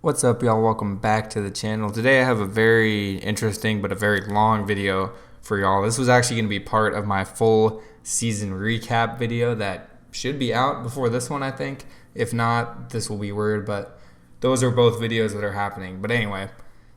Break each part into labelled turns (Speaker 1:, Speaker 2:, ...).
Speaker 1: What's up, y'all? Welcome back to the channel. Today I have a very interesting but a very long video for y'all. This was actually going to be part of my full season recap video that should be out before this one, I think. If not, this will be weird, but those are both videos that are happening. But anyway,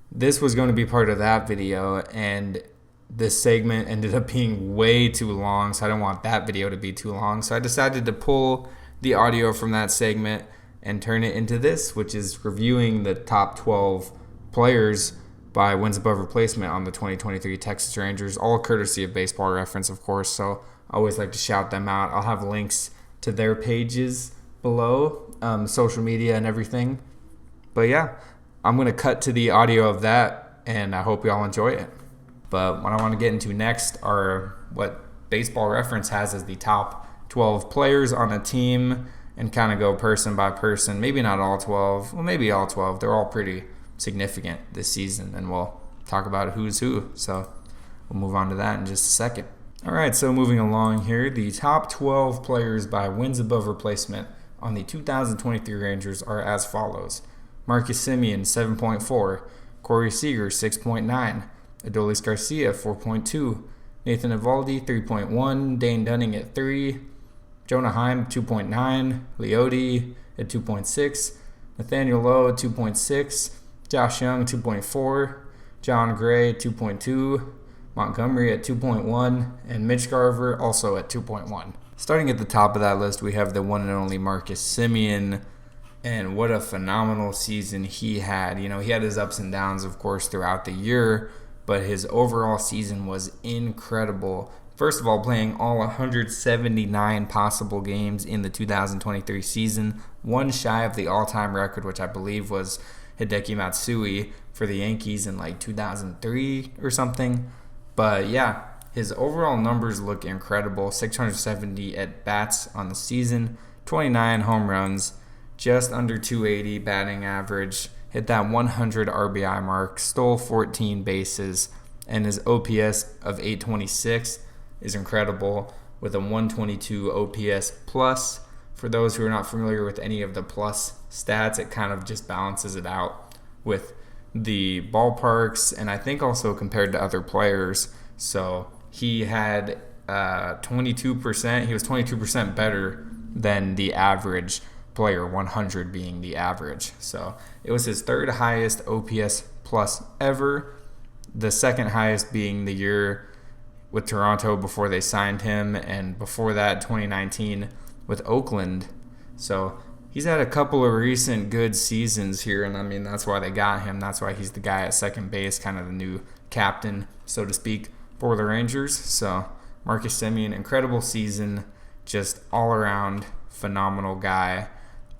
Speaker 1: this was going to be part of that video, and this segment ended up being way too long, so I don't want that video to be too long. So I decided to pull the audio from that segment and turn it into this, which is reviewing the top 12 players by wins above replacement on the 2023 Texas Rangers, all courtesy of Baseball Reference, of course, so I always like to shout them out. I'll have links to their pages below, social media and everything. But yeah, I'm going to cut to the audio of that, and I hope y'all enjoy it. But what I want to get into next are what Baseball Reference has as the top 12 players on a team, and kind of go person by person. Maybe not all 12. Well, maybe all 12. They're all pretty significant this season, and we'll talk about who's who. So we'll move on to that in just a second. All right, so moving along here, the top 12 players by wins above replacement on the 2023 Rangers are as follows. Marcus Semien, 7.4. Corey Seager, 6.9. Adolis Garcia, 4.2. Nathan Eovaldi, 3.1. Dane Dunning at 3. Jonah Heim, 2.9, Leody at 2.6, Nathaniel Lowe at 2.6, Josh Jung, 2.4, Jon Gray, 2.2, Montgomery at 2.1, and Mitch Garver also at 2.1. Starting at the top of that list, we have the one and only Marcus Semien, and what a phenomenal season he had. You know, he had his ups and downs, of course, throughout the year, but his overall season was incredible. First of all, playing all 179 possible games in the 2023 season, one shy of the all-time record, which I believe was Hideki Matsui for the Yankees in like 2003 or something. But yeah, his overall numbers look incredible. 670 at-bats on the season, 29 home runs, just under 280 batting average, hit that 100 RBI mark, stole 14 bases, and his OPS of 826 is incredible with a 122 OPS plus. For those who are not familiar with any of the plus stats, it kind of just balances it out with the ballparks, and I think also compared to other players. So he had 22%. He was 22% better than the average player, 100 being the average. So it was his third highest OPS plus ever, the second highest being the year with Toronto before they signed him, and before that 2019 with Oakland. So he's had a couple of recent good seasons here, and I mean that's why they got him. That's why he's the guy at second base, kind of the new captain, so to speak, for the Rangers. So Marcus Semien, incredible season, just all around phenomenal guy,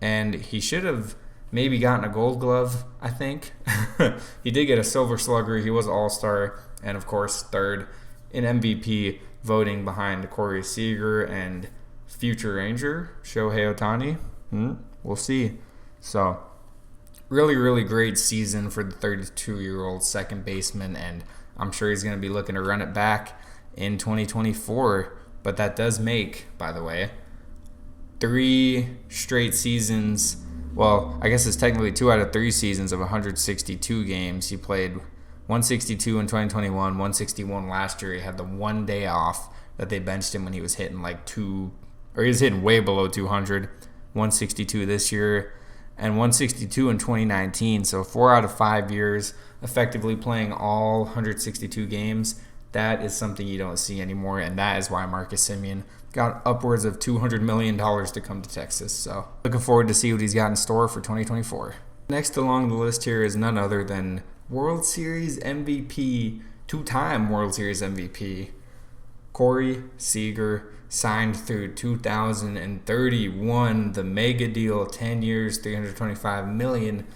Speaker 1: and he should have maybe gotten a Gold Glove, I think. He did get a Silver Slugger. He was All-Star, and of course third in MVP voting behind Corey Seager and future Ranger Shohei Ohtani. We'll see. So really, really great season for the 32-year-old second baseman, and I'm sure he's going to be looking to run it back in 2024. But that does make, by the way, 3 straight seasons. Well, I guess it's technically 2 out of 3 seasons of 162 games. He played 162 in 2021, 161 last year. He had the one day off that they benched him when he was hitting he was hitting way below 200. 162 this year, and 162 in 2019. So 4 out of 5 years, effectively playing all 162 games. That is something you don't see anymore, and that is why Marcus Semien got upwards of $200 million to come to Texas. So looking forward to see what he's got in store for 2024. Next along the list here is none other than World Series MVP, 2-time World Series MVP, Corey Seager, signed through 2031, the mega deal, 10 years, $325 million.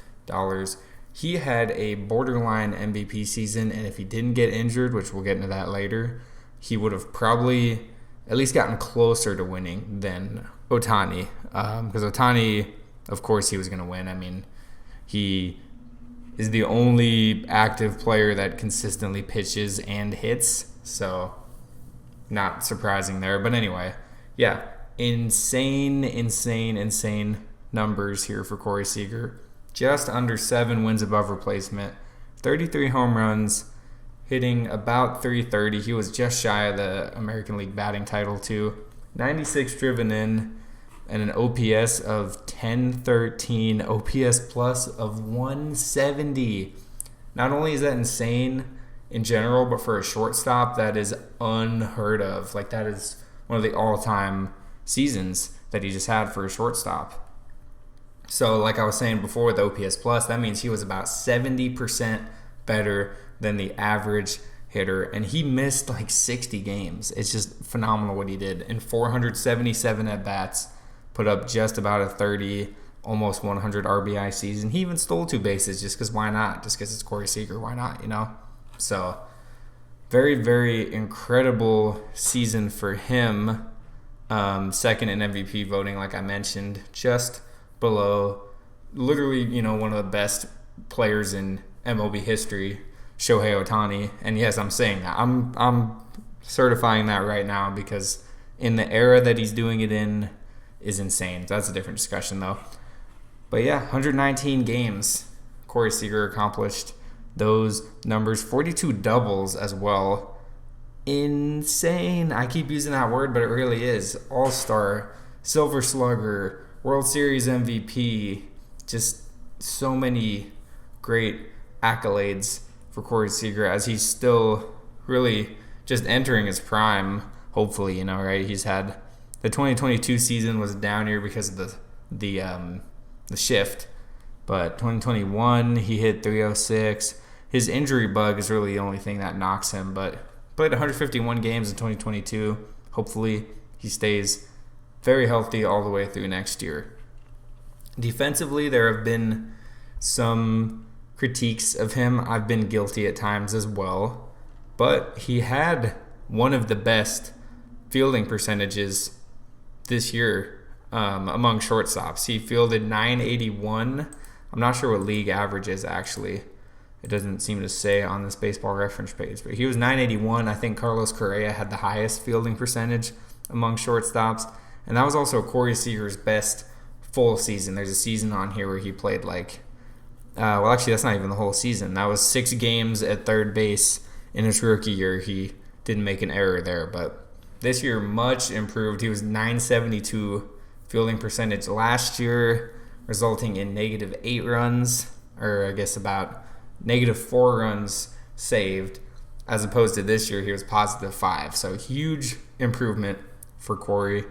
Speaker 1: He had a borderline MVP season, and if he didn't get injured, which we'll get into that later, he would have probably at least gotten closer to winning than Ohtani. Because Ohtani, of course, he was going to win. I mean, he is the only active player that consistently pitches and hits, so not surprising there. But anyway, yeah, insane numbers here for Corey Seager. just under 7 wins above replacement, 33 home runs, hitting about 330. He was just shy of the American League batting title too. 96 driven in, and an OPS of 1013, OPS plus of 170. Not only is that insane in general, but for a shortstop, that is unheard of. Like, that is one of the all-time seasons that he just had for a shortstop. So, like I was saying before with OPS plus, that means he was about 70% better than the average hitter, and he missed like 60 games. It's just phenomenal what he did. In 477 at-bats, put up just about a 30, almost 100 RBI season. He even stole 2 bases just because why not? Just because it's Corey Seager, why not, you know? So, very, very incredible season for him. Second in MVP voting, like I mentioned, just below, literally, you know, one of the best players in MLB history, Shohei Ohtani. And yes, I'm saying that. I'm certifying that right now because in the era that he's doing it in is insane. That's a different discussion, though. But yeah, 119 games Corey Seager accomplished those numbers. 42 doubles as well. Insane. I keep using that word, but it really is. All-Star, Silver Slugger, World Series MVP. Just so many great accolades for Corey Seager as he's still really just entering his prime, hopefully, you know, right? He's had the 2022 season was a down year because of the shift, but 2021 he hit 306. His injury bug is really the only thing that knocks him, but played 151 games in 2022. Hopefully he stays very healthy all the way through next year. Defensively, there have been some critiques of him. I've been guilty at times as well, but he had one of the best fielding percentages this year among shortstops. He fielded 981. I'm not sure what league average is actually. It doesn't seem to say on this baseball reference page, but he was 981. I think Carlos Correa had the highest fielding percentage among shortstops, and that was also Corey Seager's best full season. There's a season on here where he played well, actually, that's not even the whole season. That was 6 games at third base in his rookie year. He didn't make an error there, but this year, much improved. He was 972 fielding percentage last year, resulting in -8 runs, or I guess about -4 runs saved, as opposed to this year, he was +5. So huge improvement for Corey.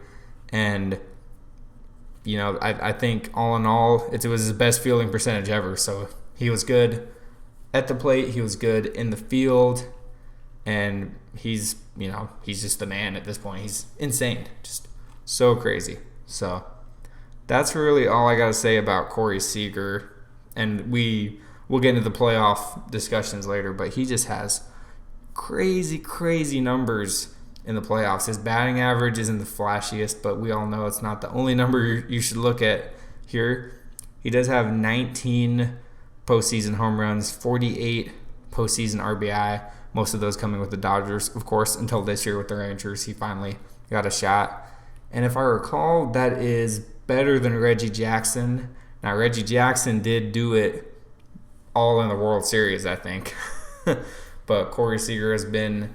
Speaker 1: And, you know, I think all in all, it was his best fielding percentage ever. So he was good at the plate. He was good in the field. And he's just the man at this point. He's insane. Just so crazy. So that's really all I got to say about Corey Seager. And we'll get into the playoff discussions later, but he just has crazy, crazy numbers in the playoffs. His batting average isn't the flashiest, but we all know it's not the only number you should look at here. He does have 19 postseason home runs, 48 postseason RBI, most of those coming with the Dodgers, of course, until this year with the Rangers. He finally got a shot. And if I recall, that is better than Reggie Jackson. Now, Reggie Jackson did do it all in the World Series, I think. But Corey Seager has been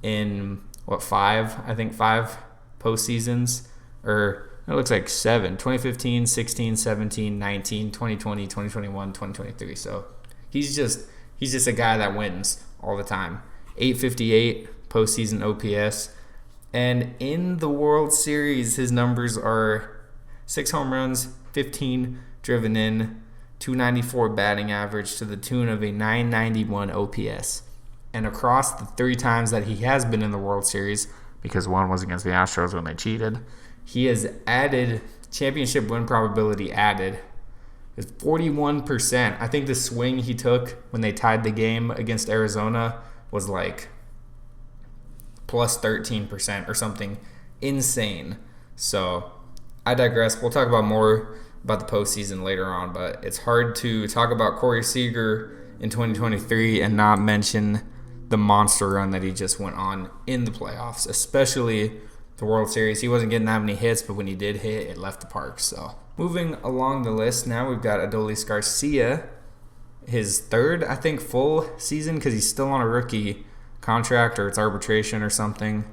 Speaker 1: in, 5 postseasons? Or it looks like 7. 2015, 16, 17, 19, 2020, 2021, 2023. So he's just a guy that wins all the time. 858 postseason OPS. And in the World Series, his numbers are 6 home runs, 15 driven in, 294 batting average to the tune of a 991 OPS. And across the 3 times that he has been in the World Series, because one was against the Astros when they cheated, he has added championship win probability added is 41%. I think the swing he took when they tied the game against Arizona was like plus 13% or something insane. So I digress. We'll talk about more about the postseason later on, but it's hard to talk about Corey Seager in 2023 and not mention the monster run that he just went on in the playoffs, especially the World Series. He wasn't getting that many hits, but when he did hit, it left the park. So moving along the list, now we've got Adolis Garcia, his third, I think, full season because he's still on a rookie contract or it's arbitration or something.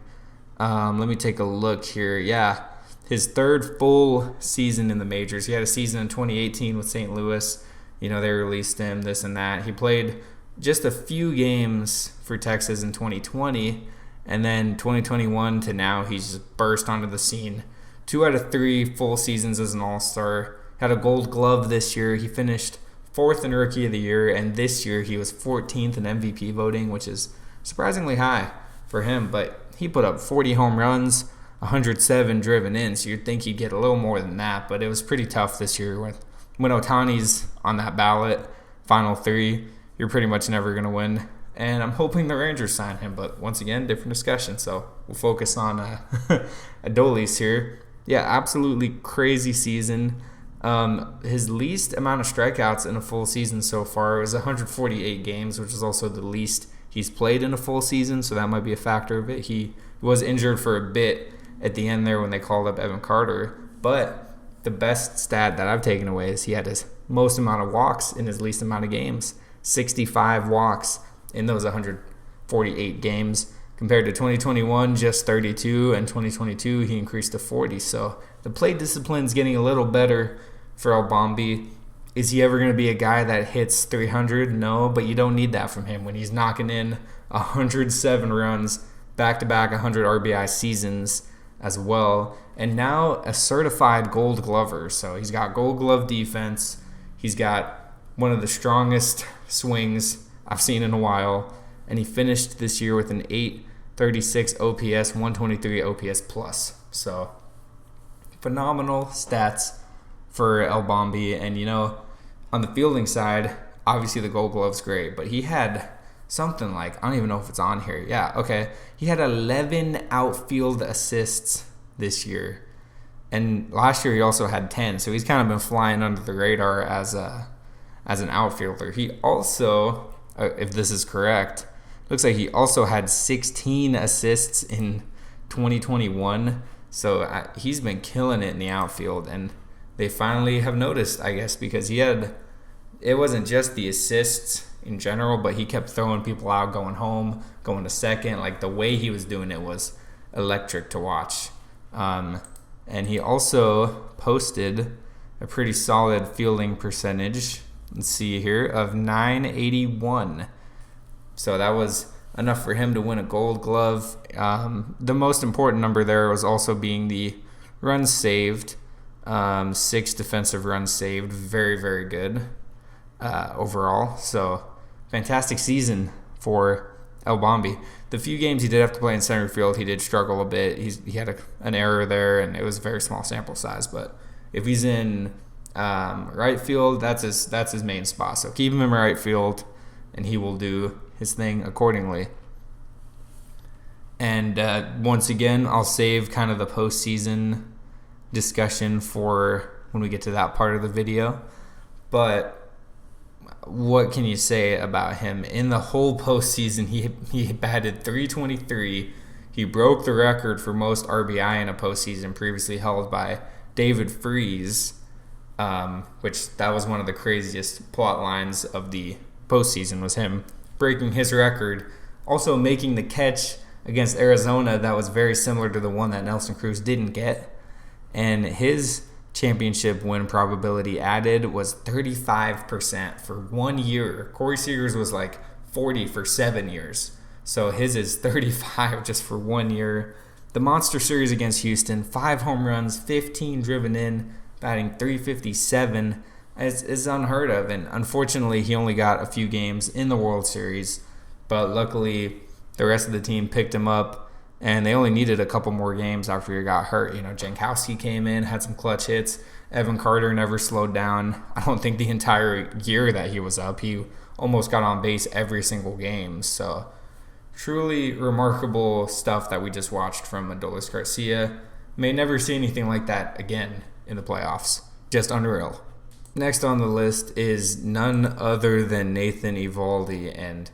Speaker 1: Let me take a look here. Yeah, his third full season in the majors. He had a season in 2018 with St. Louis. They released him, this and that. He played just a few games for Texas in 2020, and then 2021 to now, he's just burst onto the scene. 2 out of 3 full seasons as an All-Star. Had a Gold Glove this year. He finished 4th in Rookie of the Year, and this year he was 14th in MVP voting, which is surprisingly high for him. But he put up 40 home runs, 107 driven in, so you'd think he'd get a little more than that, but it was pretty tough this year. When Ohtani's on that ballot, final 3, you're pretty much never going to win. And I'm hoping the Rangers sign him, but once again, different discussion. So we'll focus on Adolis here. Yeah, absolutely crazy season. His least amount of strikeouts in a full season so far was 148 games, which is also the least he's played in a full season, so that might be a factor of it. He was injured for a bit at the end there when they called up Evan Carter, but the best stat that I've taken away is he had his most amount of walks in his least amount of games. 65 walks in those 148 games. Compared to 2021, just 32, and 2022, he increased to 40. So the plate discipline's getting a little better for Eovaldi. Is he ever going to be a guy that hits 300? No, but you don't need that from him when he's knocking in 107 runs, back-to-back 100 RBI seasons as well. And now a certified Gold Glover. So he's got Gold Glove defense. He's got one of the strongest swings I've seen in a while. And he finished this year with an 836 OPS, 123 OPS plus. So phenomenal stats for Eovaldi. And, on the fielding side, obviously the Gold Glove's great, but he had something like, I don't even know if it's on here. Yeah, okay. He had 11 outfield assists this year. And last year he also had 10, so he's kind of been flying under the radar as an outfielder. He also, if this is correct, looks like he also had 16 assists in 2021. So he's been killing it in the outfield, and they finally have noticed, I guess, because it wasn't just the assists in general, but he kept throwing people out, going home, going to second. Like, the way he was doing it was electric to watch. And he also posted a pretty solid fielding percentage, let's see here, of 981. So that was enough for him to win a Gold Glove. The most important number there was also being the runs saved. 6 defensive runs saved. Very, very good overall. So fantastic season for Eovaldi. The few games he did have to play in center field, he did struggle a bit. He had an error there, and it was a very small sample size. But if he's in right field, that's his main spot. So keep him in right field, and he will do his thing accordingly. And once again, I'll save kind of the postseason discussion for when we get to that part of the video. But what can you say about him? In the whole postseason, he batted .323. He broke the record for most RBI in a postseason, previously held by David Freese, which that was one of the craziest plot lines of the postseason, was him breaking his record. Also making the catch against Arizona that was very similar to the one that Nelson Cruz didn't get. And his championship win probability added was 35% for 1 year. Corey Seager's was like 40 for 7 years. So his is 35 just for 1 year. The monster series against Houston, 5 home runs, 15 driven in, batting .357. It's unheard of. And unfortunately, he only got a few games in the World Series. But luckily, the rest of the team picked him up. And they only needed a couple more games after he got hurt. Jankowski came in, had some clutch hits. Evan Carter never slowed down. I don't think the entire year that he was up, he almost got on base every single game. So truly remarkable stuff that we just watched from Adolis Garcia. May never see anything like that again in the playoffs. Just unreal. Next on the list is none other than Nathan Eovaldi, and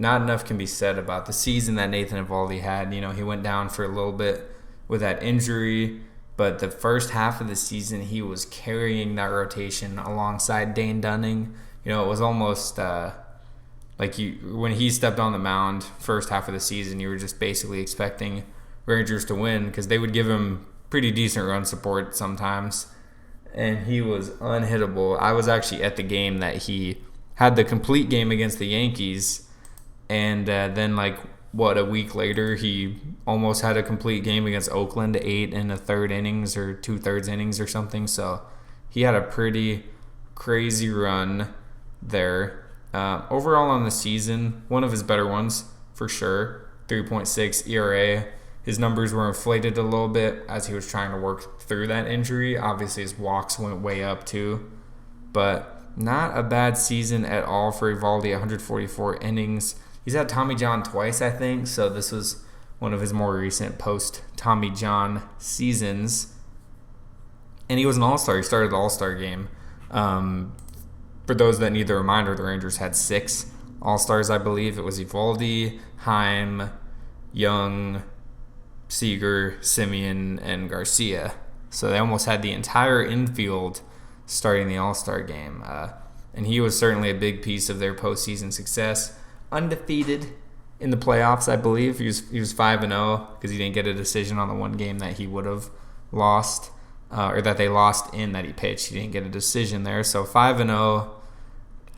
Speaker 1: not enough can be said about the season that Nathan Eovaldi had. He went down for a little bit with that injury. But the first half of the season, he was carrying that rotation alongside Dane Dunning. It was almost when he stepped on the mound first half of the season, you were just basically expecting Rangers to win because they would give him pretty decent run support sometimes. And he was unhittable. I was actually at the game that he had the complete game against the Yankees. And then, a week later, he almost had a complete game against Oakland, 8 1/3 innings or 2/3 innings or something. So he had a pretty crazy run there. Overall on the season, one of his better ones for sure. 3.6 ERA. His numbers were inflated a little bit as he was trying to work through that injury. Obviously, his walks went way up too. But not a bad season at all for Eovaldi, 144 innings. He's had Tommy John twice, I think, so this was one of his more recent post-Tommy John seasons. And he was an All-Star. He started the All-Star game. For those that need the reminder, the Rangers had 6 All-Stars, I believe. It was Eovaldi, Heim, Jung, Seager, Semien, and Garcia. So they almost had the entire infield starting the All-Star game. And he was certainly a big piece of their postseason success. Undefeated in the playoffs, I believe. He was 5-0 because he didn't get a decision on the one game that he would have lost, or that they lost in that he pitched. He didn't get a decision there. So 5-0.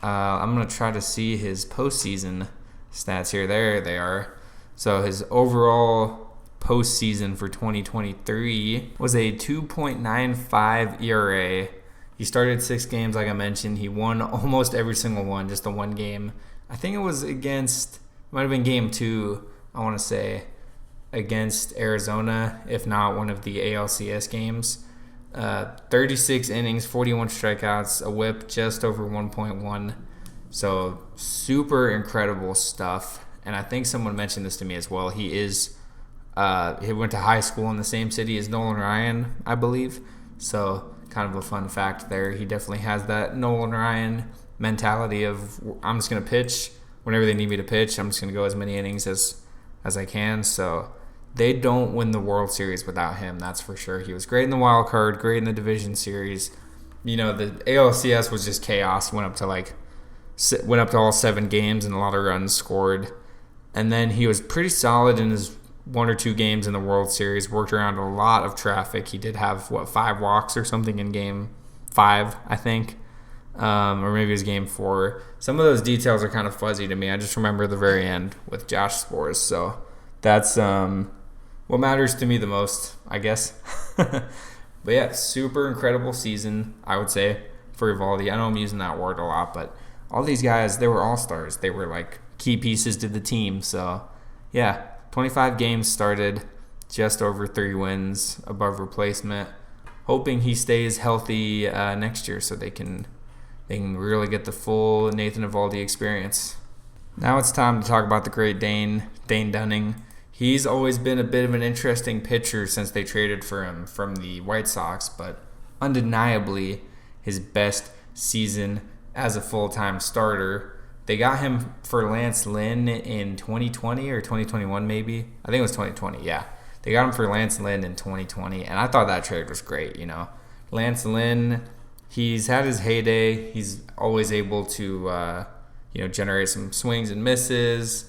Speaker 1: I'm going to try to see his postseason stats here. There they are. So his overall postseason for 2023 was a 2.95 ERA. He started 6 games, like I mentioned. He won almost every single one, just the one game. I think it was might have been game 2, I want to say, against Arizona, if not one of the ALCS games. 36 innings, 41 strikeouts, a whip just over 1.1. So super incredible stuff. And I think someone mentioned this to me as well. He went to high school in the same city as Nolan Ryan, I believe. So kind of a fun fact there. He definitely has that Nolan Ryan mentality of, I'm just going to pitch whenever they need me to pitch. I'm just going to go as many innings as I can. So they don't win the World Series without him, that's for sure. He was great in the wild card, great in the division series. The ALCS was just chaos. Went up to all 7 games and a lot of runs scored. And then he was pretty solid in his 1 or 2 games in the World Series. Worked around a lot of traffic. He did have 5 walks or something in game 5, I think. Or maybe it was game 4. Some of those details are kind of fuzzy to me. I just remember the very end with Josh Sborz. So that's what matters to me the most, I guess. But yeah, super incredible season, I would say, for Eovaldi. I know I'm using that word a lot, but all these guys, they were all-stars. They were key pieces to the team. So yeah, 25 games started, just over 3 wins above replacement. Hoping he stays healthy next year so they can really get the full Nathan Eovaldi experience. Now it's time to talk about the great Dane Dunning. He's always been a bit of an interesting pitcher since they traded for him from the White Sox, but undeniably his best season as a full-time starter. They got him for Lance Lynn in 2020 or 2021 maybe. I think it was 2020, yeah. They got him for Lance Lynn in 2020, and I thought that trade was great, Lance Lynn, he's had his heyday. He's always able to, generate some swings and misses.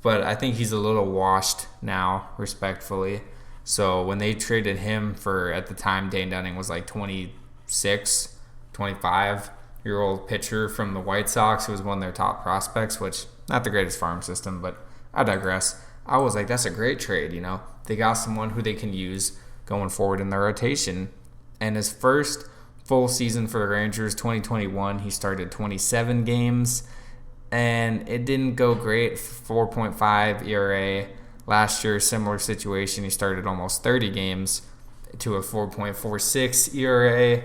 Speaker 1: But I think he's a little washed now, respectfully. So when they traded him for, at the time, Dane Dunning was 26, 25-year-old pitcher from the White Sox who was one of their top prospects, which, not the greatest farm system, but I digress. I was like, that's a great trade, They got someone who they can use going forward in their rotation. And his first full season for the Rangers, 2021, he started 27 games. And it didn't go great, 4.5 ERA. Last year, similar situation. He started almost 30 games to a 4.46 ERA.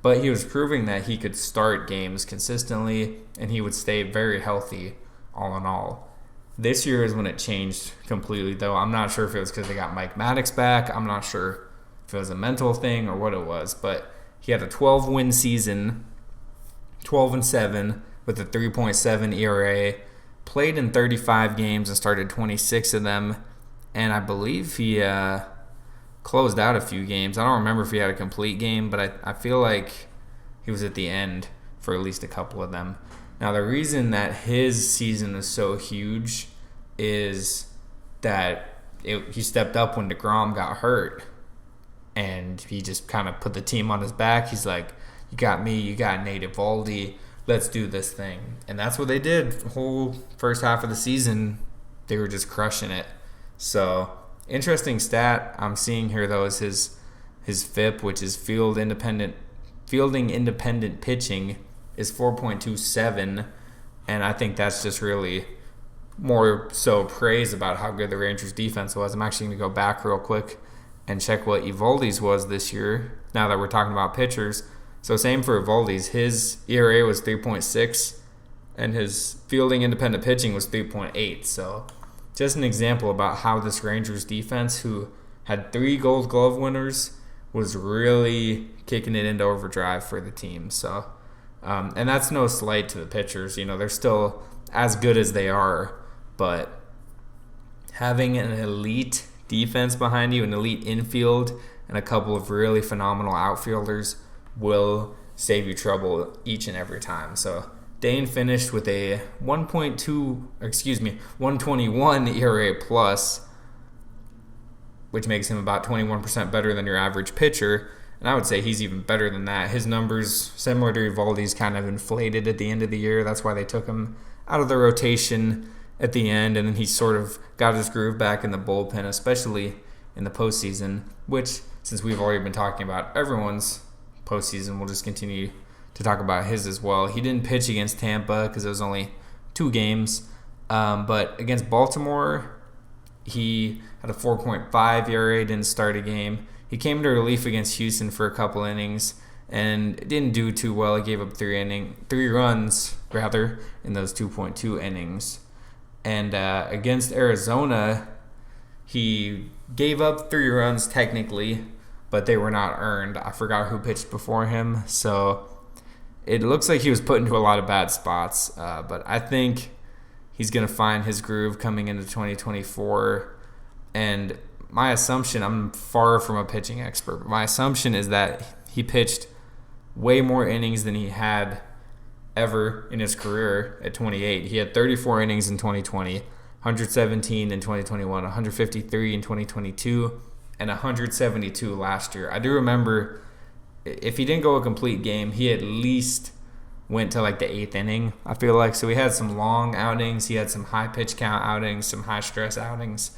Speaker 1: But he was proving that he could start games consistently, and he would stay very healthy all in all. This year is when it changed completely, though. I'm not sure if it was because they got Mike Maddox back. I'm not sure if it was a mental thing or what it was. But he had a 12-win season, 12-7, with a 3.7 ERA, played in 35 games and started 26 of them. And I believe he closed out a few games. I don't remember if he had a complete game, but I feel like he was at the end for at least a couple of them. Now, the reason that his season is so huge is that he stepped up when DeGrom got hurt, and he just kind of put the team on his back. He's like, you got me, you got Nate Eovaldi, let's do this thing. And that's what they did. The whole first half of the season, they were just crushing it. So, interesting stat I'm seeing here, though, is his FIP, which is fielding independent pitching, is 4.27, and I think that's just really more so praise about how good the Rangers defense was. I'm actually going to go back real quick and check what Eovaldi's was this year, now that we're talking about pitchers. So same for Eovaldi's. His ERA was 3.6, and his fielding independent pitching was 3.8. So just an example about how this Rangers defense, who had 3 Gold Glove winners, was really kicking it into overdrive for the team. So, and that's no slight to the pitchers. They're still as good as they are, but having an elite defense behind you, an elite infield, and a couple of really phenomenal outfielders will save you trouble each and every time. So Dane finished with a 121 ERA plus, which makes him about 21% better than your average pitcher. And I would say he's even better than that. His numbers, similar to Eovaldi's, kind of inflated at the end of the year. That's why they took him out of the rotation at the end, and then he sort of got his groove back in the bullpen, especially in the postseason, which, since we've already been talking about everyone's postseason, we'll just continue to talk about his as well. He didn't pitch against Tampa because it was only 2 games, but against Baltimore, he had a 4.5 ERA, didn't start a game. He came to relief against Houston for a couple innings and didn't do too well. He gave up 3 runs in those 2.2 innings. And against Arizona, he gave up 3 runs technically, but they were not earned. I forgot who pitched before him, so it looks like he was put into a lot of bad spots. But I think he's going to find his groove coming into 2024. And my assumption, I'm far from a pitching expert, but my assumption is that he pitched way more innings than he had ever in his career at 28. He had 34 innings in 2020, 117 in 2021, 153 in 2022, and 172 last year. I do remember, if he didn't go a complete game, he at least went to like the 8th inning, I feel like. So he had some long outings, he had some high pitch count outings, some high stress outings,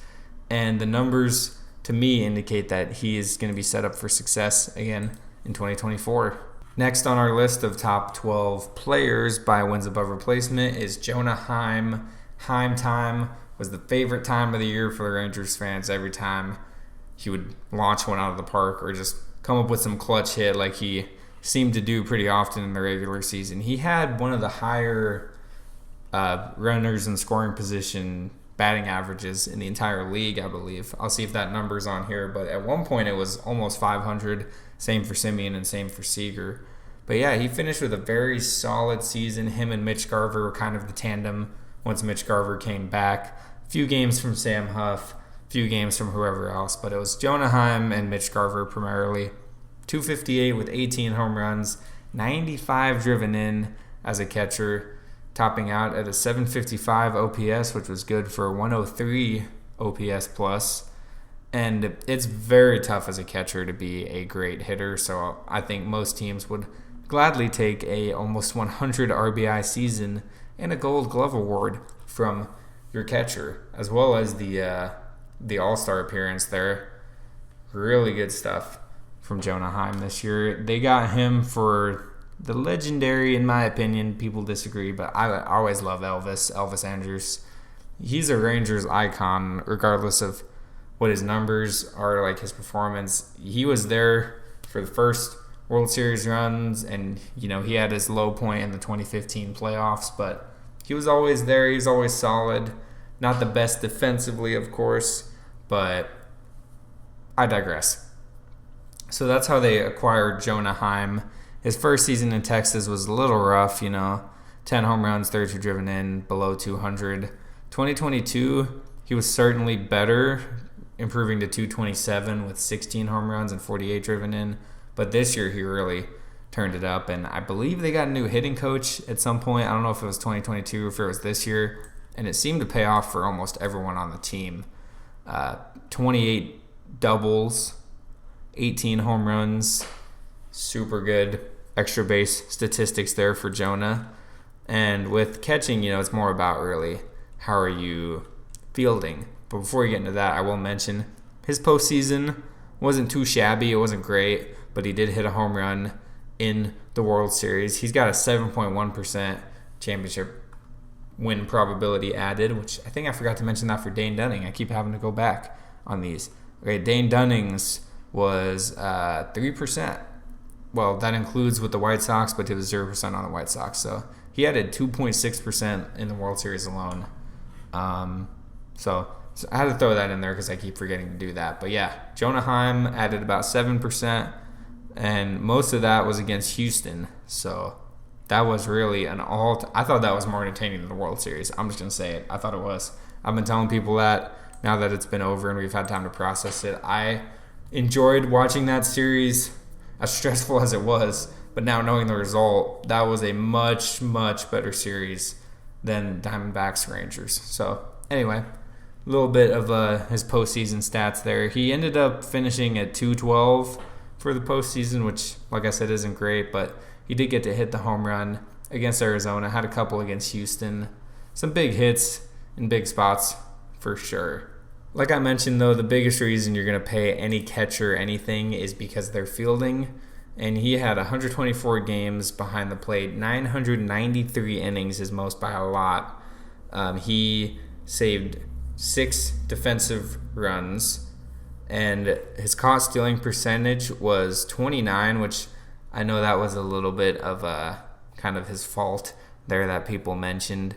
Speaker 1: and the numbers to me indicate that he is going to be set up for success again in 2024. Next on our list of top 12 players by wins above replacement is Jonah Heim. Heim time was the favorite time of the year for the Rangers fans. Every time he would launch one out of the park or just come up with some clutch hit like he seemed to do pretty often in the regular season. He had one of the higher runners in scoring position batting averages in the entire league, I believe. I'll see if that number's on here, but at one point it was almost 500. Same for Semien and same for Seager. But yeah, he finished with a very solid season. Him and Mitch Garver were kind of the tandem once Mitch Garver came back. A few games from Sam Huff, a few games from whoever else, but it was Jonah Heim and Mitch Garver primarily. 258 with 18 home runs, 95 driven in as a catcher, topping out at a 755 OPS, which was good for 103 OPS plus. And it's very tough as a catcher to be a great hitter, so I think most teams would gladly take a almost 100 RBI season and a Gold Glove award from your catcher, as well as the All-Star appearance there. Really good stuff from Jonah Heim this year. They got him for the legendary, in my opinion, people disagree, but I always love Elvis Andrus. He's a Rangers icon, regardless of what his numbers are, like his performance. He was there for the first World Series runs, and he had his low point in the 2015 playoffs, but he was always there. He was always solid. Not the best defensively, of course, but I digress. So that's how they acquired Jonah Heim. His first season in Texas was a little rough, 10 home runs, 32 driven in, below 200. 2022, he was certainly better improving to 227 with 16 home runs and 48 driven in. But this year he really turned it up, and I believe they got a new hitting coach at some point. I don't know if it was 2022 or if it was this year, and it seemed to pay off for almost everyone on the team. 28 doubles, 18 home runs, super good extra base statistics there for Jonah. And with catching, it's more about really how are you fielding. But before we get into that, I will mention his postseason wasn't too shabby. It wasn't great, but he did hit a home run in the World Series. He's got a 7.1% championship win probability added, which I think I forgot to mention that for Dane Dunning. I keep having to go back on these. Okay, Dane Dunning's was 3%. Well, that includes with the White Sox, but it was 0% on the White Sox. So he added 2.6% in the World Series alone. So I had to throw that in there because I keep forgetting to do that. But yeah, Jonah Heim added about 7%, and most of that was against Houston. So that was really an I thought that was more entertaining than the World Series. I'm just going to say it. I thought it was. I've been telling people that now that it's been over and we've had time to process it. I enjoyed watching that series, as stressful as it was. But now knowing the result, that was a much, much better series than Diamondbacks Rangers. So anyway, a little bit of his postseason stats there. He ended up finishing at 212 for the postseason, which, like I said, isn't great, but he did get to hit the home run against Arizona, had a couple against Houston. Some big hits in big spots for sure. Like I mentioned, though, the biggest reason you're going to pay any catcher anything is because they're fielding. And he had 124 games behind the plate, 993 innings, his most by a lot. He saved 6 defensive runs, and his caught stealing percentage was 29, which I know that was a little bit of a kind of his fault there that people mentioned.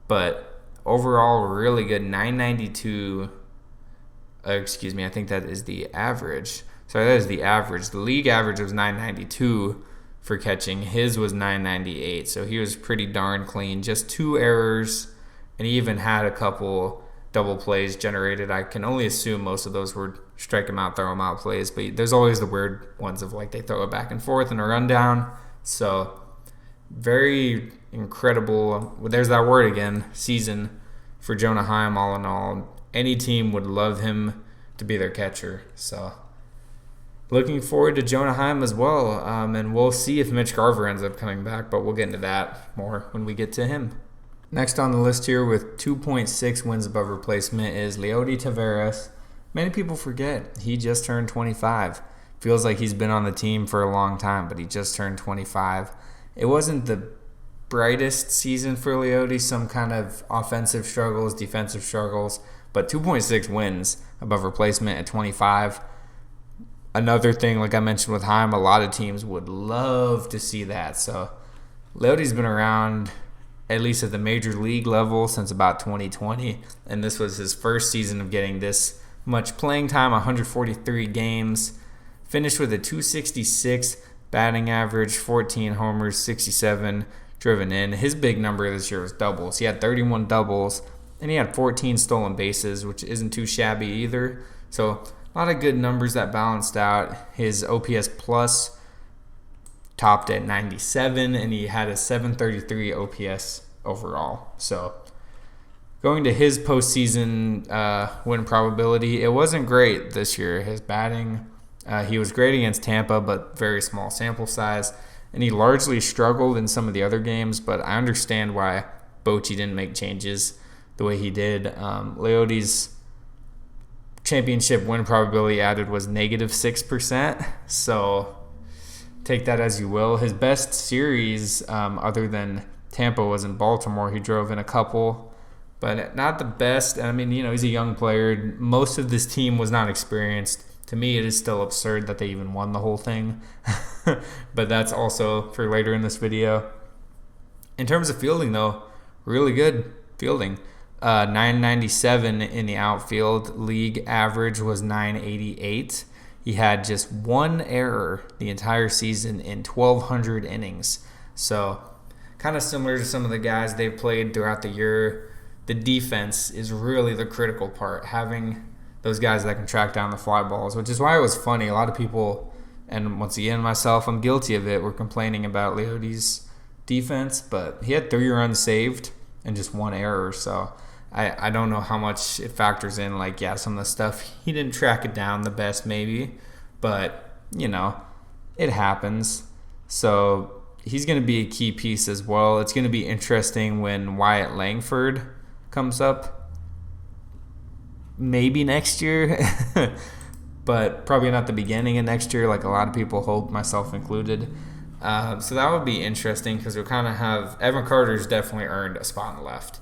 Speaker 1: But overall, really good. 992. I think that is the average. Sorry, that is the average. The league average was 992 for catching. His was 998, so he was pretty darn clean. Just 2 errors, and he even had a couple double plays generated. I can only assume most of those were strike him out, throw him out plays, but there's always the weird ones of like they throw it back and forth and a rundown. So very incredible. There's that word again, season for Jonah Heim. All in all, any team would love him to be their catcher. So looking forward to Jonah Heim as well, and we'll see if Mitch Garver ends up coming back, but we'll get into that more when we get to him. Next on the list here with 2.6 wins above replacement is Leody Taveras. Many people forget he just turned 25. Feels like he's been on the team for a long time, but he just turned 25. It wasn't the brightest season for Leody, some kind of offensive struggles, defensive struggles, but 2.6 wins above replacement at 25. Another thing, like I mentioned with Heim, a lot of teams would love to see that. So Leody's been around, at least at the major league level, since about 2020. And this was his first season of getting this much playing time, 143 games. Finished with a 266 batting average, 14 homers, 67 driven in. His big number this year was doubles. He had 31 doubles, and he had 14 stolen bases, which isn't too shabby either. So a lot of good numbers that balanced out. His OPS plus topped at 97, and he had a 733 OPS overall. So going to his postseason win probability, it wasn't great this year. His batting, he was great against Tampa, but very small sample size. And he largely struggled in some of the other games, but I understand why Bochy didn't make changes the way he did. Leody's championship win probability added was -6%, so take that as you will. His best series, other than Tampa, was in Baltimore. He drove in a couple, but not the best. I mean, he's a young player. Most of this team was not experienced. To me, it is still absurd that they even won the whole thing, but that's also for later in this video. In terms of fielding, though, really good fielding. 997 in the outfield. League average was 988. He had just 1 error the entire season in 1,200 innings. So kind of similar to some of the guys they've played throughout the year. The defense is really the critical part. Having those guys that can track down the fly balls, which is why it was funny. A lot of people, and once again, myself, I'm guilty of it, were complaining about Leody's defense, but he had 3 runs saved and just 1 error, so I don't know how much it factors in. Like, yeah, some of the stuff, he didn't track it down the best maybe, but, it happens. So he's going to be a key piece as well. It's going to be interesting when Wyatt Langford comes up. Maybe next year, but probably not the beginning of next year like a lot of people hope, myself included. So that would be interesting because we'll kind of have Evan Carter's definitely earned a spot on the left,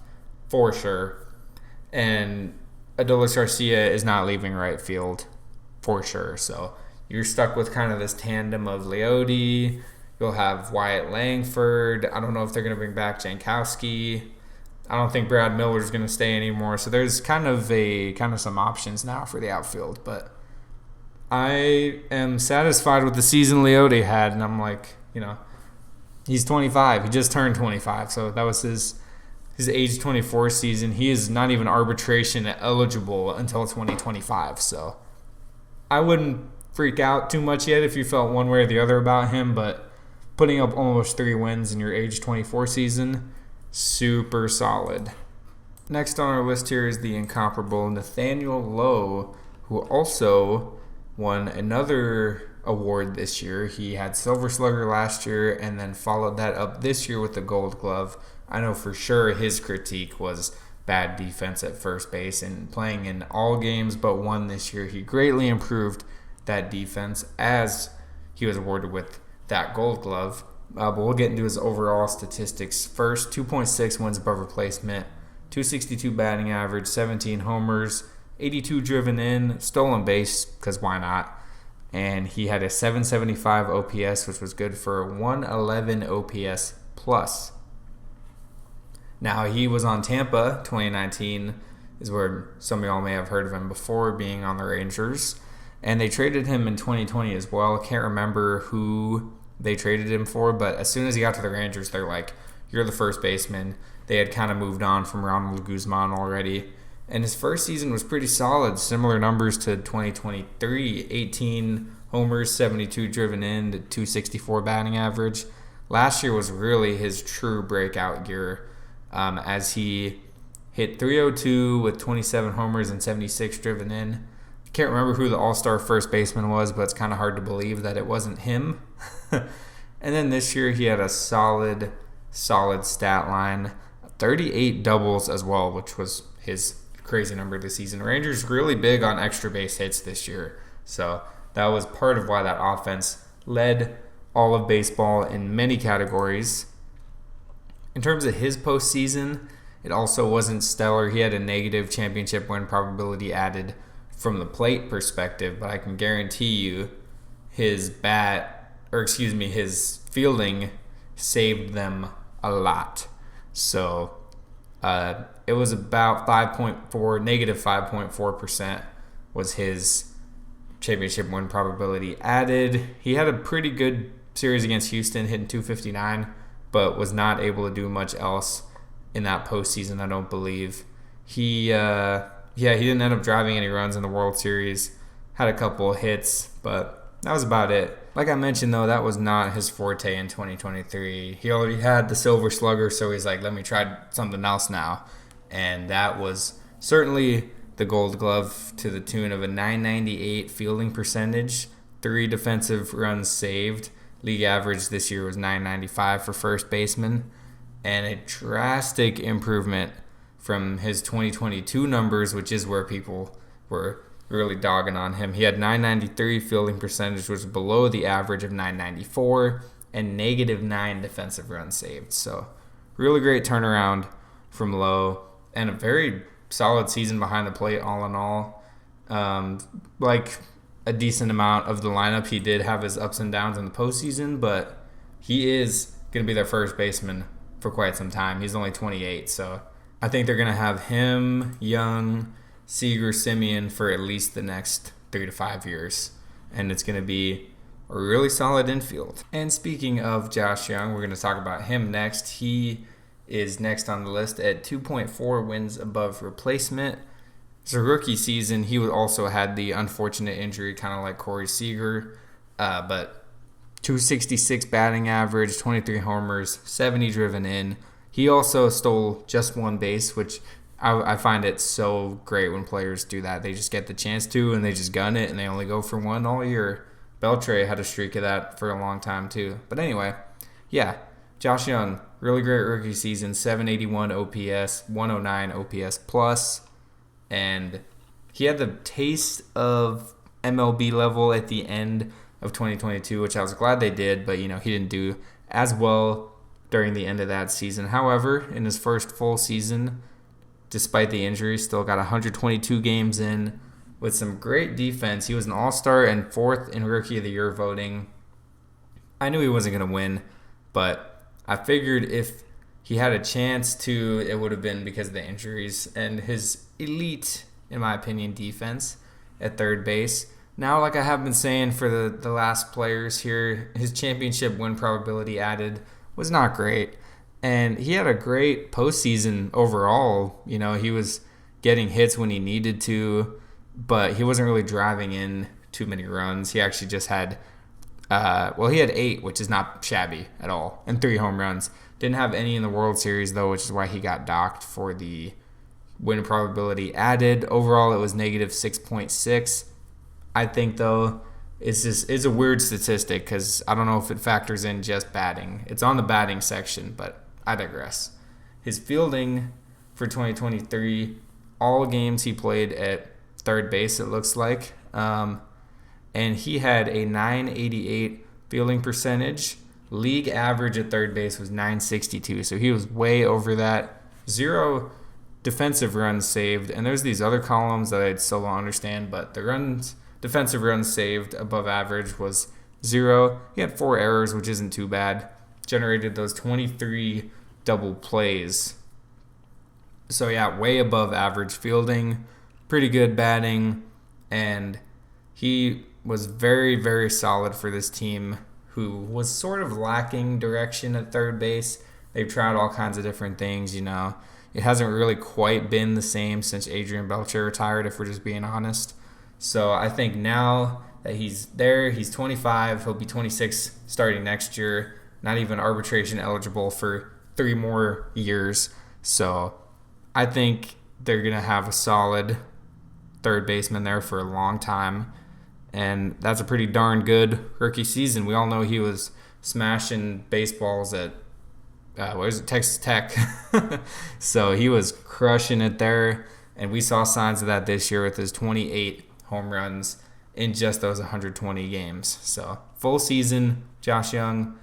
Speaker 1: for sure. And Adolis Garcia is not leaving right field, for sure. So you're stuck with kind of this tandem of Leody. You'll have Wyatt Langford. I don't know if they're going to bring back Jankowski. I don't think Brad Miller's going to stay anymore. So there's kind of some options now for the outfield. But I am satisfied with the season Leody had, and I'm like, he's 25. He just turned 25, so that was his age 24 season. He is not even arbitration eligible until 2025, so I wouldn't freak out too much yet if you felt one way or the other about him, but putting up almost 3 wins in your age 24 season, super solid. Next on our list here is the incomparable Nathaniel Lowe, who also won another award this year. He had Silver Slugger last year and then followed that up this year with the Gold Glove. I know for sure his critique was bad defense at first base, and playing in all games but one this year, he greatly improved that defense as he was awarded with that Gold Glove. But we'll get into his overall statistics first. 2.6 wins above replacement, 262 batting average, 17 homers, 82 driven in, stolen base, because why not? And he had a 775 OPS, which was good for 111 OPS plus. Now, he was on Tampa 2019, is where some of y'all may have heard of him before, being on the Rangers. And they traded him in 2020 as well. Can't remember who they traded him for, but as soon as he got to the Rangers, they're like, you're the first baseman. They had kind of moved on from Ronald Guzman already. And his first season was pretty solid, similar numbers to 2023, 18 homers, 72 driven in, 264 batting average. Last year was really his true breakout year, as he hit 302 with 27 homers and 76 driven in. I can't remember who the all-star first baseman was, but it's kind of hard to believe that it wasn't him. And then this year he had a solid stat line, 38 doubles as well, which was his crazy number this season. Rangers really big on extra base hits this year, so that was part of why that offense led all of baseball in many categories. In terms of his postseason, it also wasn't stellar. He had a negative championship win probability added from the plate perspective, but I can guarantee you his fielding saved them a lot. So it was about negative 5.4% was his championship win probability added. He had a pretty good series against Houston, hitting 259, but was not able to do much else in that postseason, I don't believe. He didn't end up driving any runs in the World Series. Had a couple hits, but that was about it. Like I mentioned, though, that was not his forte in 2023. He already had the Silver Slugger, so he's like, let me try something else now. And that was certainly the Gold Glove to the tune of a 998 fielding percentage, 3 defensive runs saved. League average this year was 995 for first baseman, and a drastic improvement from his 2022 numbers, which is where people were really dogging on him. He had 993 fielding percentage, which was below the average of 994, and negative 9 defensive runs saved. So really great turnaround from Lowe, and a very solid season behind the plate all in all. Like a decent amount of the lineup, he did have his ups and downs in the postseason, but he is going to be their first baseman for quite some time. He's only 28, so I think they're going to have him, Jung, Seager, Semien for at least the next 3 to 5 years, and it's going to be a really solid infield. And speaking of Josh Jung, we're going to talk about him next. He is next on the list at 2.4 wins above replacement, So rookie season, he also had the unfortunate injury, kind of like Corey Seager, but 266 batting average, 23 homers, 70 driven in. He also stole just one base, which I find it so great when players do that. They just get the chance to, and they just gun it, and they only go for one all year. Beltre had a streak of that for a long time, too. But anyway, yeah, Josh Jung, really great rookie season, 781 OPS, 109 OPS plus, and he had the taste of MLB level at the end of 2022, which I was glad they did, but, he didn't do as well during the end of that season. However, in his first full season, despite the injury, still got 122 games in with some great defense. He was an all-star and 4th in Rookie of the Year voting. I knew he wasn't going to win, but I figured if he had a chance to, it would have been because of the injuries and his elite, in my opinion, defense at third base. Now, like I have been saying for the last players here, his championship win probability added was not great. And he had a great postseason overall. He was getting hits when he needed to, but he wasn't really driving in too many runs. He actually just had, he had 8, which is not shabby at all, and 3 home runs. Didn't have any in the World Series, though, which is why he got docked for the win probability added. Overall, it was negative 6.6. I think, though, it's a weird statistic because I don't know if it factors in just batting. It's on the batting section, but I digress. His fielding for 2023, all games he played at third base, it looks like. And he had a 988 fielding percentage. League average at third base was 962, so he was way over that. 0 defensive runs saved, and there's these other columns that I still don't understand, but the defensive runs saved above average was 0. He had 4 errors, which isn't too bad. Generated those 23 double plays. So yeah, way above average fielding, pretty good batting, and he was very, very solid for this team who was sort of lacking direction at third base. They've tried all kinds of different things, It hasn't really quite been the same since Adrian Beltre retired, if we're just being honest. So I think now that he's there, he's 25, he'll be 26 starting next year, not even arbitration eligible for 3 more years. So I think they're going to have a solid third baseman there for a long time. And that's a pretty darn good rookie season. We all know he was smashing baseballs at Texas Tech. So he was crushing it there. And we saw signs of that this year with his 28 home runs in just those 120 games. So full season, Josh Jung.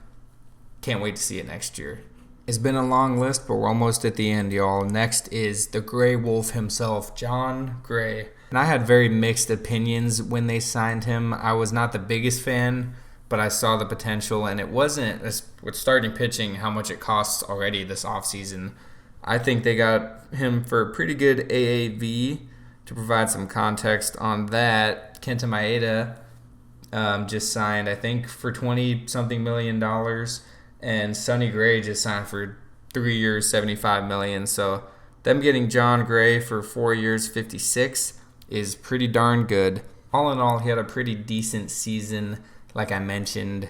Speaker 1: Can't wait to see it next year. It's been a long list, but we're almost at the end, y'all. Next is the Gray Wolf himself, Jon Gray. And I had very mixed opinions when they signed him. I was not the biggest fan, but I saw the potential, and it wasn't, with starting pitching, how much it costs already this offseason. I think they got him for a pretty good AAV. To provide some context on that, Kenta Maeda just signed, I think, for $20-something million, and Sonny Gray just signed for 3 years, $75 million. So them getting Jon Gray for 4 years, $56 is pretty darn good. All in all, he had a pretty decent season. Like I mentioned,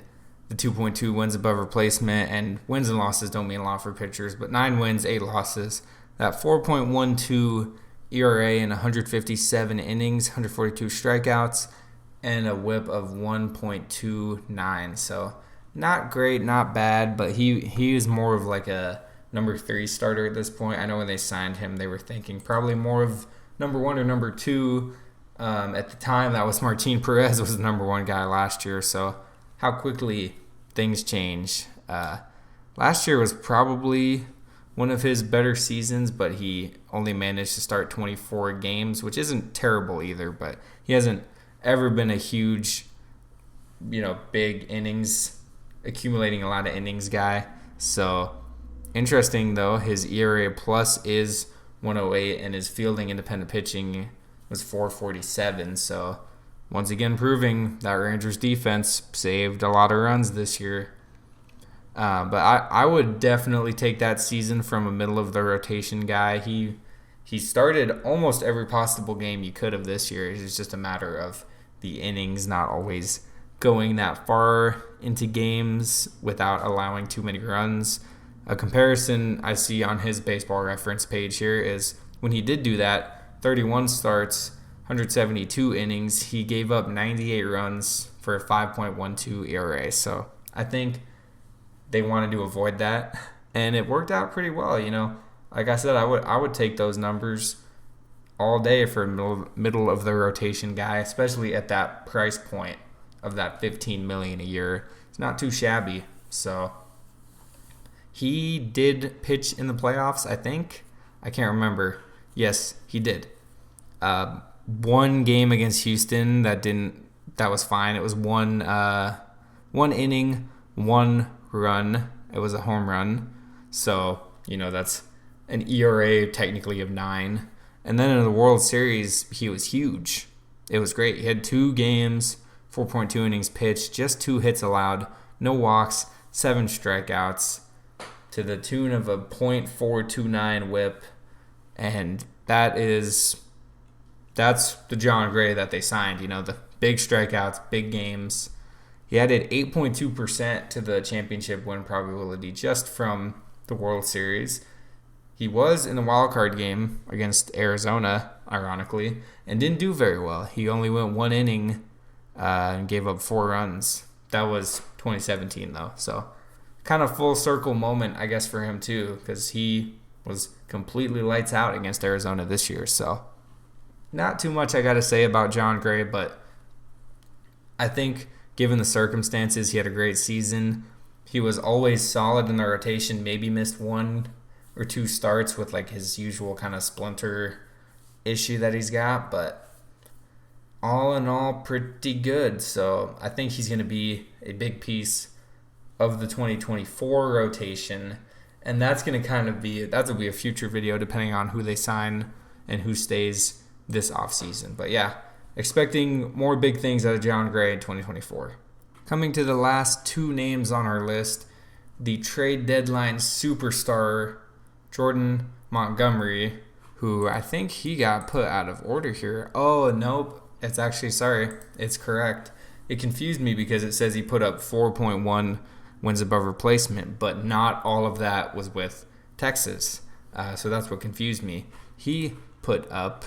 Speaker 1: the 2.2 wins above replacement, and wins and losses don't mean a lot for pitchers, but 9 wins, 8 losses. That 4.12 ERA in 157 innings, 142 strikeouts, and a whip of 1.29. So not great, not bad, but he is more of like a number 3 starter at this point. I know when they signed him, they were thinking probably more of number 1 or number 2. At the time, that was Martin Perez was the number 1 guy last year. So how quickly things change. Last year was probably one of his better seasons, but he only managed to start 24 games, which isn't terrible either, but he hasn't ever been a huge, big innings, accumulating a lot of innings guy. So interesting, though, his ERA plus is 108, and his fielding independent pitching was 447. So once again, proving that Rangers defense saved a lot of runs this year. But I would definitely take that season from a middle of the rotation guy. He he started almost every possible game you could of this year. It's just a matter of the innings not always going that far into games without allowing too many runs. A comparison I see on his baseball reference page here is when he did do that, 31 starts, 172 innings, he gave up 98 runs for a 5.12 ERA. So I think they wanted to avoid that, and it worked out pretty well. Like I said, I would take those numbers all day for a middle of the rotation guy, especially at that price point of that $15 million a year. It's not too shabby. So he did pitch in the playoffs, I think. I can't remember. Yes, he did. One game against Houston that was fine. It was one inning, 1 run. It was a home run. So, that's an ERA technically of 9. And then in the World Series, he was huge. It was great. He had 2 games, 4.2 innings pitched, just 2 hits allowed, no walks, 7 strikeouts, to the tune of a .429 whip. And that's the Jon Gray that they signed. The big strikeouts, big games. He added 8.2% to the championship win probability just from the World Series. He was in the wild card game against Arizona, ironically, and didn't do very well. He only went 1 inning and gave up 4 runs. That was 2017, though. So kind of full circle moment, I guess, for him, too, because he was completely lights out against Arizona this year. So not too much I got to say about Jon Gray, but I think given the circumstances, he had a great season. He was always solid in the rotation, maybe missed 1 or 2 starts with like his usual kind of splinter issue that he's got, but all in all, pretty good. So I think he's going to be a big piece of the 2024 rotation, and that's going to be a future video depending on who they sign and who stays this offseason. But yeah, expecting more big things out of Jon Gray in 2024. Coming to the last 2 names on our list, the trade deadline superstar Jordan Montgomery, who I think he got put out of order here. Oh, nope. It's correct. It confused me because it says he put up 4.1 wins above replacement, but not all of that was with Texas. So that's what confused me. He put up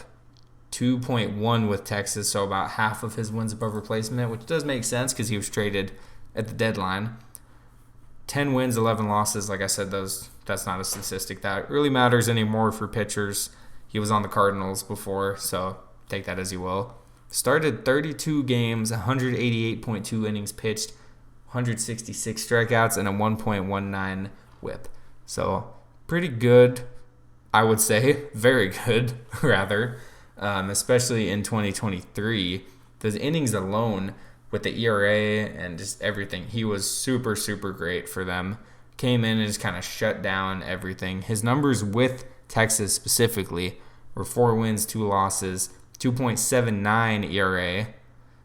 Speaker 1: 2.1 with Texas, so about half of his wins above replacement, which does make sense because he was traded at the deadline. 10 wins, 11 losses. Like I said, that's not a statistic that really matters anymore for pitchers. He was on the Cardinals before, so take that as you will. Started 32 games, 188.2 innings pitched, 166 strikeouts, and a 1.19 whip. So pretty good, I would say. Very good, rather. Especially in 2023. Those innings alone with the ERA and just everything, he was super, super great for them. Came in and just kind of shut down everything. His numbers with Texas specifically were 4 wins, 2 losses, 2.79 ERA.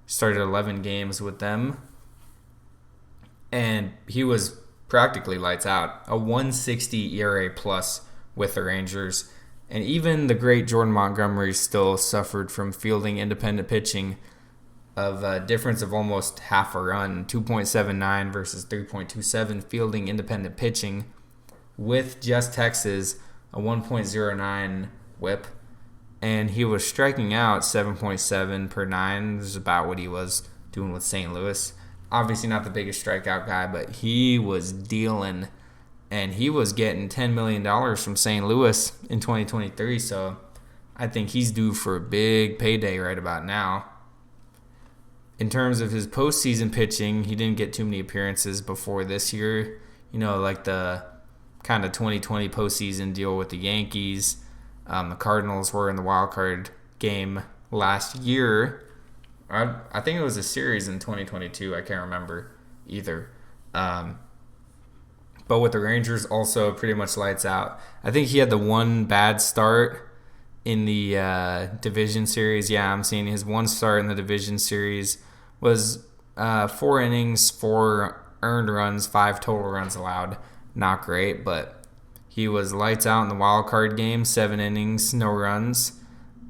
Speaker 1: Started 11 games with them. And he was practically lights out. A 160 ERA plus with the Rangers. And even the great Jordan Montgomery still suffered from fielding independent pitching of a difference of almost half a run, 2.79 versus 3.27 fielding independent pitching with just Texas, a 1.09 whip. And he was striking out 7.7 per 9. This is about what he was doing with St. Louis. Obviously not the biggest strikeout guy, but he was dealing. And he was getting $10 million from St. Louis in 2023, so I think he's due for a big payday right about now. In terms of his postseason pitching, he didn't get too many appearances before this year. Like the kind of 2020 postseason deal with the Yankees. The Cardinals were in the wild card game last year. I think it was a series in 2022. I can't remember either. But with the Rangers, also pretty much lights out. I think he had the one bad start in the division series. Yeah, I'm seeing his one start in the division series was 4 innings, 4 earned runs, 5 total runs allowed. Not great, but He was lights out in the wild card game, 7 innings, no runs.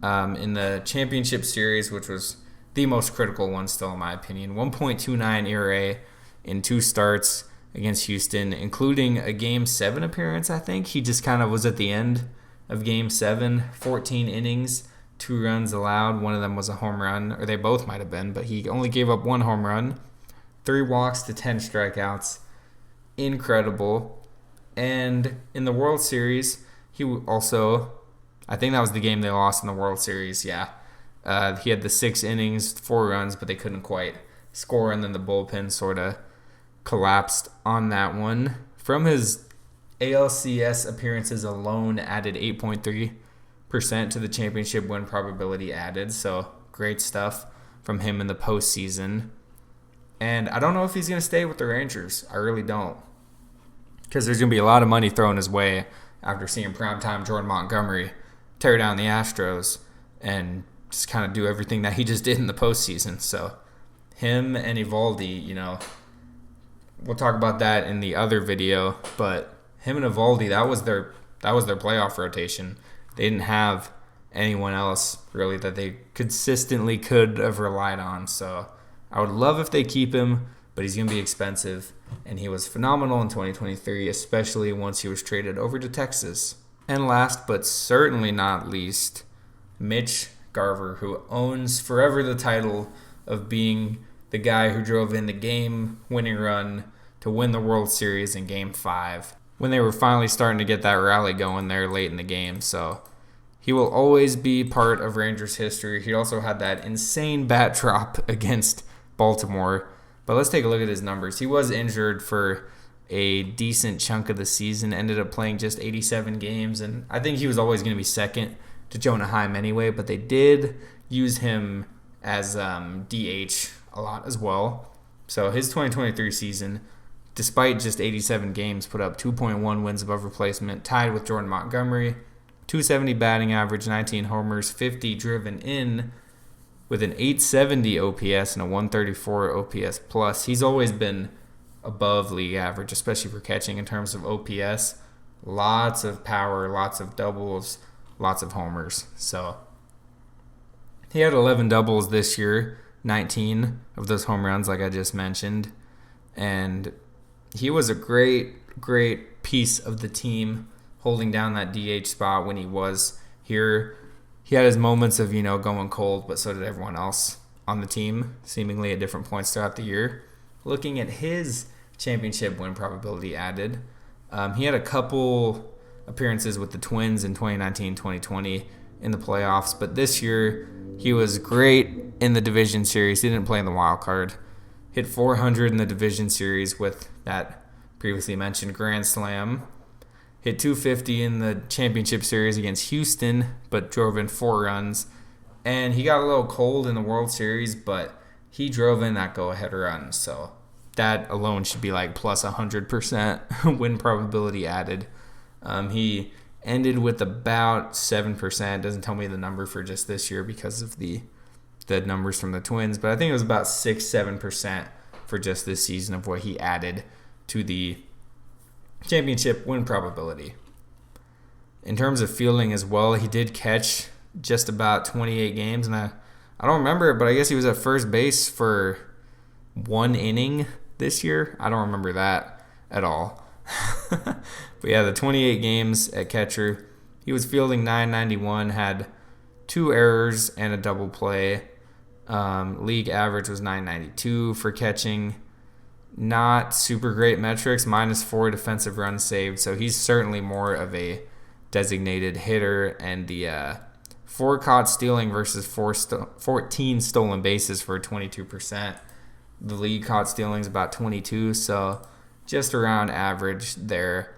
Speaker 1: In the championship series, which was the most critical one still in my opinion, 1.29 ERA in 2 starts against Houston, including a Game 7 appearance, I think. He just kind of was at the end of Game 7, 14 innings, 2 runs allowed. One of them was a home run, or they both might have been, but he only gave up 1 home run, 3 walks to 10 strikeouts. Incredible. And in the World Series, he also, I think that was the game they lost in the World Series, yeah. He had the 6 innings, 4 runs, but they couldn't quite score, and then the bullpen sort of collapsed on that one. From his ALCS appearances alone, added 8.3% to the championship win probability added, so great stuff from him in the postseason. And I don't know if he's going to stay with the Rangers. I really don't. Because there's going to be a lot of money thrown his way after seeing primetime Jordan Montgomery tear down the Astros and just kind of do everything that he just did in the postseason. So him and Eovaldi, we'll talk about that in the other video. But him and Eovaldi, that was their playoff rotation. They didn't have anyone else really that they consistently could have relied on. So I would love if they keep him, but he's going to be expensive. And he was phenomenal in 2023, especially once he was traded over to Texas. And last but certainly not least, Mitch Garver, who owns forever the title of being the guy who drove in the game-winning run to win the World Series in Game 5 when they were finally starting to get that rally going there late in the game. So he will always be part of Rangers history. He also had that insane bat drop against Baltimore. But let's take a look at his numbers. He was injured for a decent chunk of the season, ended up playing just 87 games, and I think he was always going to be second to Jonah Heim anyway, but they did use him as DH a lot as well. So his 2023 season, despite just 87 games, put up 2.1 wins above replacement, tied with Jordan Montgomery, 270 batting average, 19 homers, 50 driven in, with an 870 OPS and a 134 OPS plus. He's always been above league average, especially for catching in terms of OPS. Lots of power, lots of doubles, lots of homers. So he had 11 doubles this year, 19 of those home runs like I just mentioned. And he was a great piece of the team holding down that DH spot when he was here. He had his moments of, going cold, but so did everyone else on the team, seemingly at different points throughout the year. Looking at his championship win probability added, he had a couple appearances with the Twins in 2019-2020 in the playoffs, but this year he was great in the division series. He didn't play in the wild card. Hit 400 in the division series with that previously mentioned grand slam. Hit 250 in the championship series against Houston, but drove in 4 runs. And he got a little cold in the World Series, but he drove in that go-ahead run. So that alone should be like plus 100% win probability added. He ended with about 7%. Doesn't tell me the number for just this year because of the numbers from the Twins, but I think it was about 6-7% for just this season of what he added to the championship win probability. In terms of fielding as well, he did catch just about 28 games, and I don't remember it, but I guess he was at first base for 1 inning this year. I don't remember that at all. But yeah, the 28 games at catcher, he was fielding .991, had 2 errors and a double play. League average was .992 for catching. Not super great metrics, -4 defensive runs saved. So he's certainly more of a designated hitter. And the 4 caught stealing versus 14 stolen bases for 22%. The league caught stealing is about 22, so just around average there.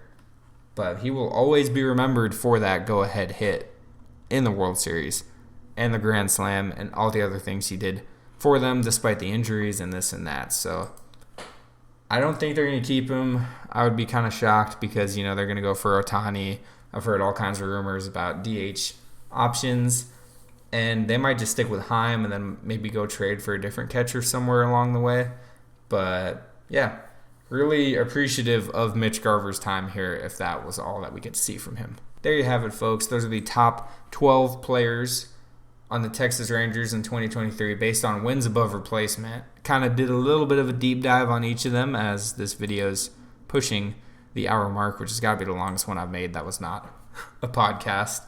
Speaker 1: But he will always be remembered for that go-ahead hit in the World Series and the Grand Slam and all the other things he did for them despite the injuries and this and that. So I don't think they're going to keep him. I would be kind of shocked because, they're going to go for Ohtani. I've heard all kinds of rumors about DH options, and they might just stick with Heim and then maybe go trade for a different catcher somewhere along the way. But, yeah, really appreciative of Mitch Garver's time here if that was all that we get to see from him. There you have it, folks. Those are the top 12 players on the Texas Rangers in 2023 based on wins above replacement. Kind of did a little bit of a deep dive on each of them as this video is pushing the hour mark, which has got to be the longest one I've made that was not a podcast.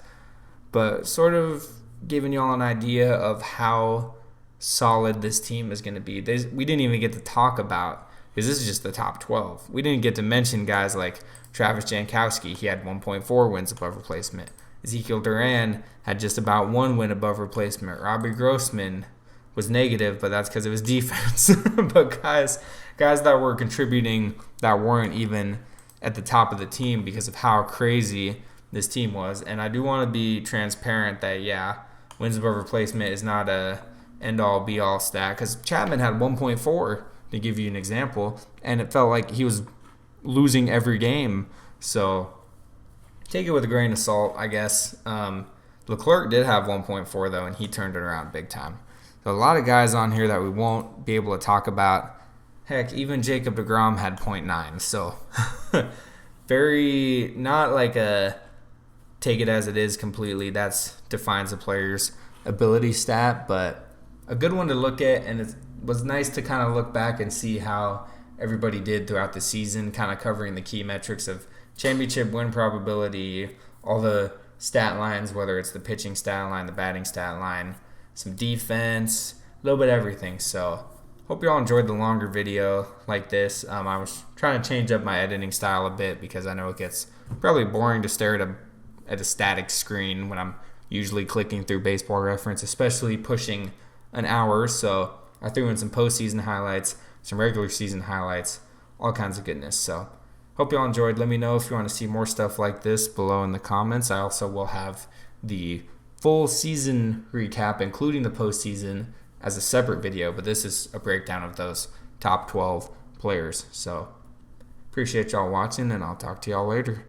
Speaker 1: But sort of giving you all an idea of how solid this team is going to be. We didn't even get to talk about, because this is just the top 12. We didn't get to mention guys like Travis Jankowski. He had 1.4 wins above replacement. Ezekiel Duran had just about 1 win above replacement. Robbie Grossman was negative, but that's because of his defense. But guys that were contributing that weren't even at the top of the team because of how crazy this team was. And I do want to be transparent that, yeah, wins above replacement is not a end-all, be-all stat, because Chapman had 1.4, to give you an example, and it felt like he was losing every game. So take it with a grain of salt, I guess. Leclerc did have 1.4, though, and he turned it around big time. So a lot of guys on here that we won't be able to talk about. Heck, even Jacob deGrom had 0.9. So very, not like a take it as it is completely. That defines a player's ability stat, but a good one to look at, and it was nice to kind of look back and see how everybody did throughout the season, kind of covering the key metrics of championship win probability, all the stat lines, whether it's the pitching stat line, the batting stat line, some defense, a little bit of everything. So hope you all enjoyed the longer video like this. I was trying to change up my editing style a bit because I know it gets probably boring to stare at a static screen when I'm usually clicking through Baseball Reference, especially pushing an hour. So I threw in some postseason highlights, some regular season highlights, all kinds of goodness. So hope y'all enjoyed. Let me know if you want to see more stuff like this below in the comments. I also will have the full season recap, including the postseason, as a separate video, but this is a breakdown of those top 12 players. So appreciate y'all watching, and I'll talk to y'all later.